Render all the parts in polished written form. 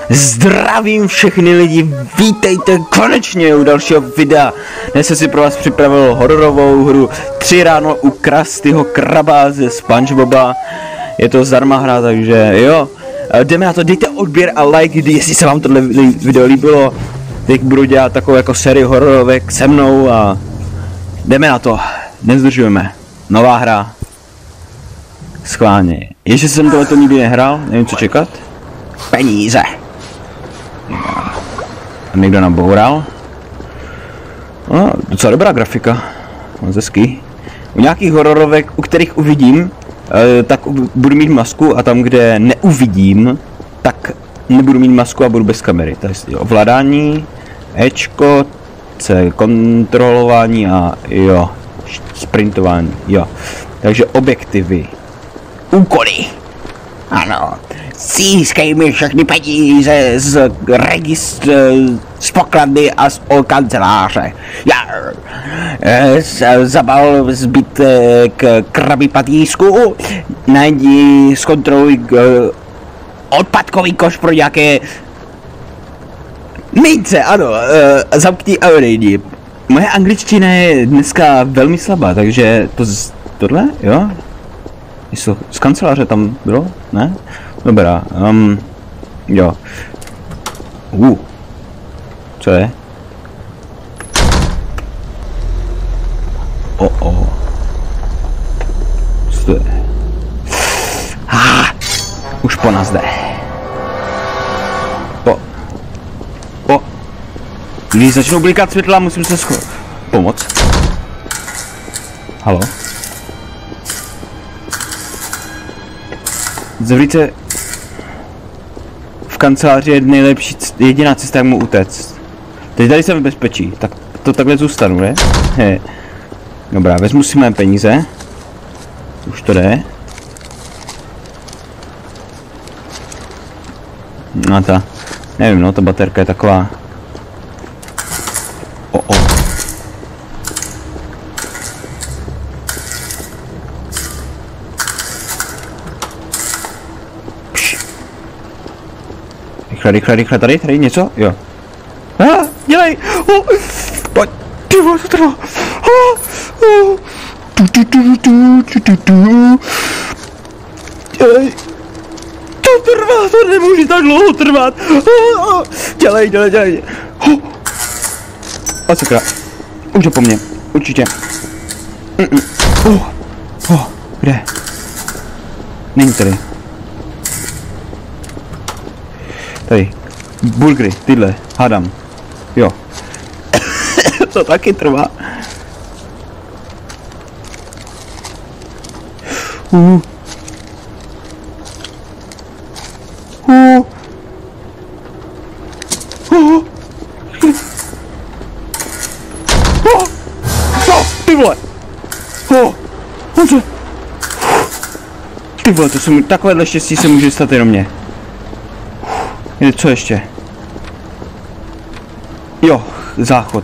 Zdravím všechny lidi, vítejte konečně u dalšího videa. Dnes jsem si pro vás připravil hororovou hru 3 ráno u Krustyho Kraba ze SpongeBoba. Je to zdarma hra, takže jo. Jdeme na to, dejte odběr a like, jestli se vám tohle video líbilo. Teď budu dělat takovou jako sérii hororovek se mnou a jdeme na to. Nezdržujeme. Nová hra. Schválně. Ještě jsem tohleto nikdy nehrál, nevím co čekat. Peníze. A někdo naboural. No, docela dobrá grafika. Moc hezký. U nějakých hororovek, u kterých uvidím, tak budu mít masku a tam, kde neuvidím, tak nebudu mít masku a budu bez kamery. Takže ovládání, Ečko, C, kontrolování a jo, sprintování, jo. Takže objektivy. Úkoly. Ano. Získej mi všechny peníze z registru, z pokladny a z kanceláře. Zabal zbytek krabi patýsku, najdi, zkontroluj odpadkový koš pro nějaké mince, ano, zamkni a odejdi. Moje angličtina je dneska velmi slabá, takže tohle, jo? Z kanceláře tam bylo, ne? Dobrá, jo. Co je? Co to je? Už po nás jde. Když začnou blikat světla, musím se pomoct. Halo? Zavřít v kanceláři je jediná cesta, jak mu utéct. Teď tady jsem v bezpečí, tak to takhle zůstanu, ne? Dobrá, vezmu si mé peníze. Už to jde. No nevím, no, ta baterka je taková. Rychle, tady něco? Jo. Dělej! Pojď! Ty vole, to trvá! Dělej! To trvá, to nemůže tak dlouho trvat! Dělej! A sakra. Už je po mně, určitě. Kde? Není tady. Tady, burgery, tyhle, hádám, jo. To taky trvá. Ty vole! Ty vole, takovéhle štěstí se může stát jenom mně. Co ještě? Jo, záchod.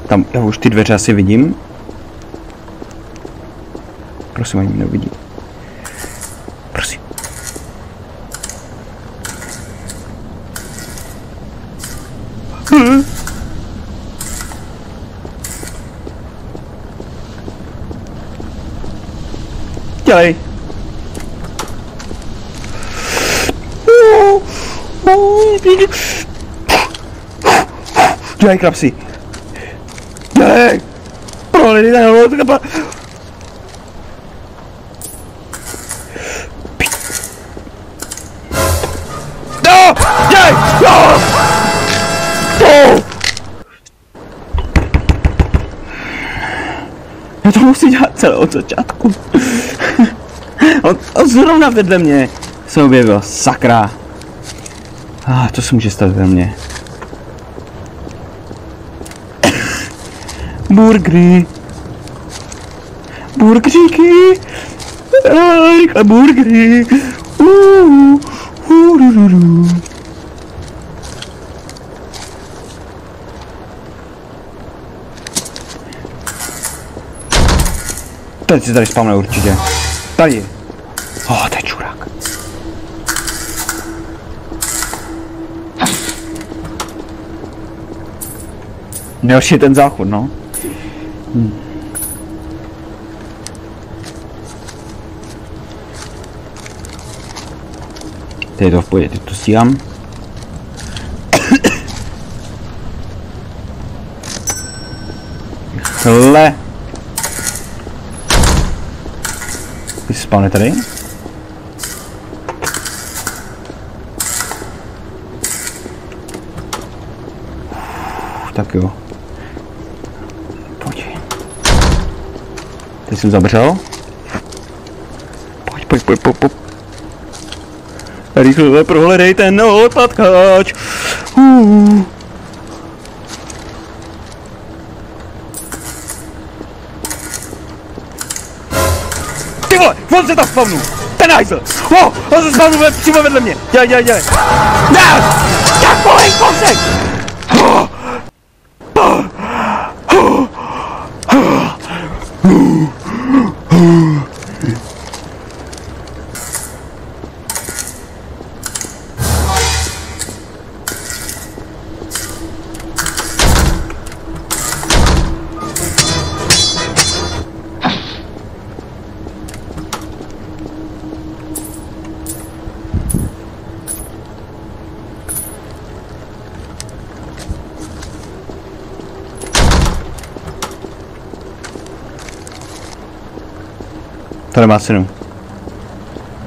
Tam, já už ty dveře asi vidím. Prosím, ani neuvidí. Prosím. Dělej. Dělej, krapsi. Dělej. Prohledy, tak nebylo to kapa. No! Dělej! No! Já to musím dělat celé od začátku. On zrovna vedle mě se objevil, sakra. To se může stát ve mně. Burgery. Burgeríky. Rychle burgery. Teď si tady spavne určitě. Tady. To je čurák. Nejhorší je ten záchod, no. Teď to v pohodě, teď to stíhám. Chle. Ty jsi spavne tady? Tak jo. Pojď. Teď jsem zabřel. Pojď. Rychle prohledej ten odpadkáč. Ty vole, on se tam spavnul. Ten hajzl. On se spavnul přímo vedle mě. Dělej. Tak volej, kousek. To nemá cenu.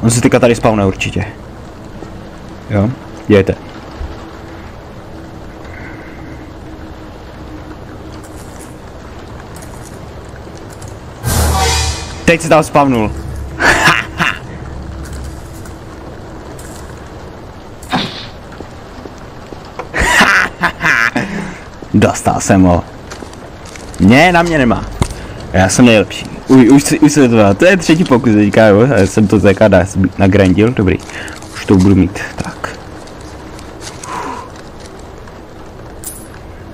On se teďka tady spawne určitě. Jo, dějte. Teď se tam spawnul. Dostal jsem ho. Ne, na mě nemá. Já jsem nejlepší. Už se to dá. To je třetí pokus teďka, jo. Já jsem to teďka nagrandil, dobrý. Už to budu mít, tak.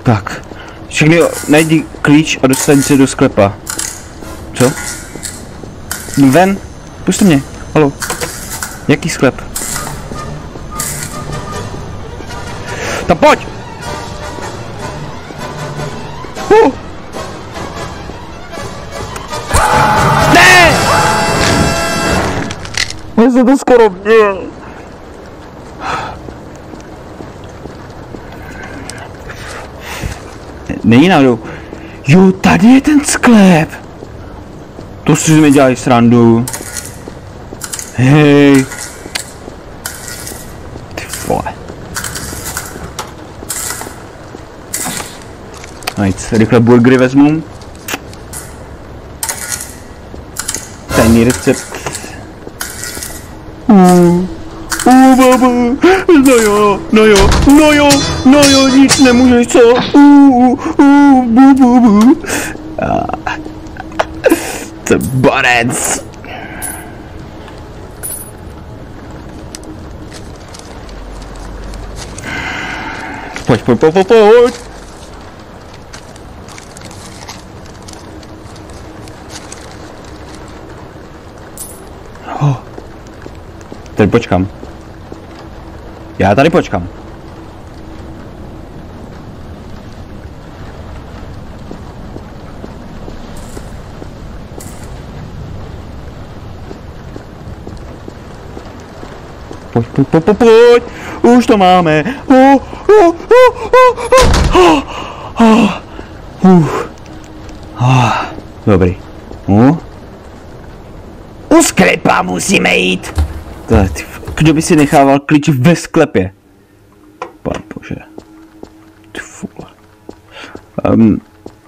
Tak. Všechny najdi klíč a dostaň se do sklepa. Co? Ven? Puste mě. Haló. Jaký sklep? Tak pojď! Ne! Já jsem to skoro měl. Není náhodou. Jo, tady je ten sklep. To si mi dělají srandu. Hej. Ty vole. Nic, rychle burgery vezmu. Tajný recept. Baba. No jo, nic nemůžeš, co? Bu. To borec. Pojď. Tady počkám. Já tady počkám. Pojď. Už to máme. Dobrý. U sklepa musíme jít. Kdo by si nechával klíč ve sklepě? Pane bože. Ty vole.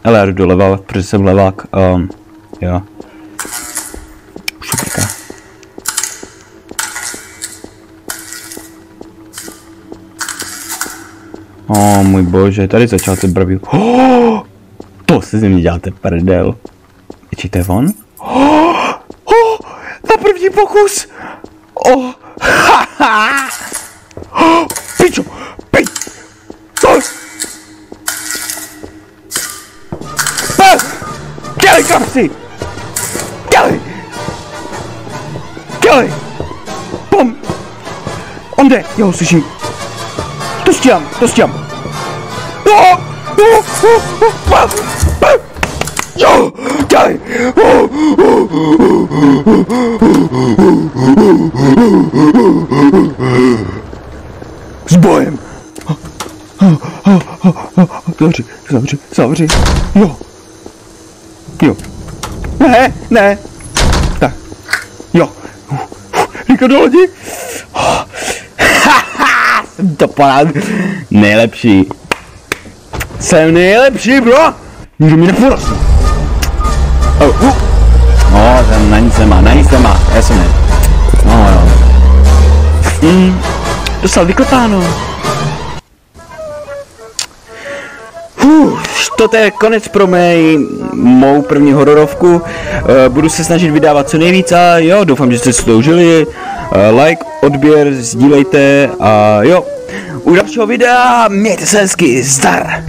Ale já jdu doleva, protože jsem levák. Jo. Už je pěká. Můj bože, tady začal ten bravý. To se z mě děláte prdel. Či to je on? Na první pokus! Pičo! Pej! Co? Dělej kapsy! Dělej! Pom! On jde! Já ho slyším! To stíhám! Jo! Dělej! S bojem! Zavři! Jo! Ne! Tak! Jo! Rychle do lodi! Jsem to parád! Nejlepší! Jsem nejlepší, bro! Nikdo mi neporostl! Ten na nic nemá, já jsem ne. Dostal vyklepáno. To je konec pro mou první hororovku. Budu se snažit vydávat co nejvíc a jo, doufám, že jste si to užili. Like, odběr, sdílejte a jo. U dalšího videa mějte se hezky, zdar!